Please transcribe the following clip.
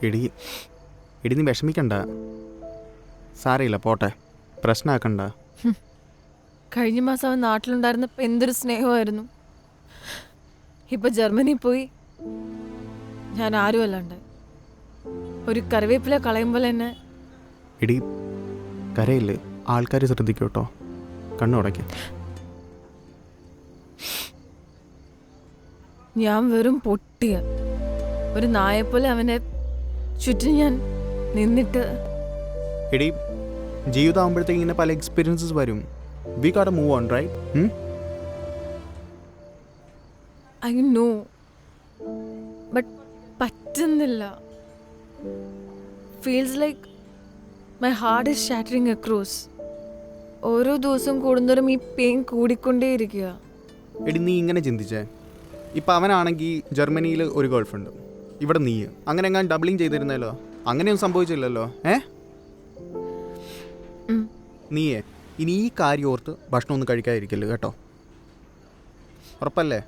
എടി എടി നീ വിഷമിക്കണ്ട, സാരയില്ല, പോട്ടെ, പ്രശ്നമാക്കണ്ട. കഴിഞ്ഞ മാസം അവൻ നാട്ടിലുണ്ടായിരുന്നപ്പോൾ എന്തൊരു സ്നേഹമായിരുന്നു. ഇപ്പൊ ജർമ്മനി പോയി ഞാൻ ആരും അല്ലാണ്ട് ഒരു കറിവേപ്പില കളയുമ്പോൾ തന്നെ. എടി കരയില്ലേ, ആൾക്കാർ ശ്രദ്ധിക്കും കേട്ടോ, കണ്ണുടയ്ക്ക്. ഞാൻ വെറും പൊട്ടിയ ഒരു നായെപ്പോലെ അവനെ ചുറ്റും ഞാൻ നിന്നിട്ട്. എടി ജീവിതമാകുമ്പോഴത്തേക്ക് ഇങ്ങനെ പല എക്സ്പീരിയൻസസ് വരും. We got move on, right? I know, but പറ്റുന്നില്ല. Feels like my heart is shattering across. ഓരോ ദിവസവും കൂടുന്നവരും ഈ പെയിൻ കൂടിക്കൊണ്ടേയിരിക്കുക. എടി നീ ഇങ്ങനെ ചിന്തിച്ചേ, ഇപ്പം അവനാണെങ്കിൽ ജർമ്മനിയിൽ ഒരു ഗേൾ ഫ്രണ്ട്, ഇവിടെ നീ അങ്ങനെ എങ്ങാൻ ഡബിളിങ് ചെയ്തിരുന്നല്ലോ, അങ്ങനെയൊന്നും സംഭവിച്ചില്ലല്ലോ. നീയേ ഇനി ഈ കാര്യം ഓർത്ത് ഭക്ഷണമൊന്നും കഴിക്കാതിരിക്കല്ലോ കേട്ടോ, ഉറപ്പല്ലേ?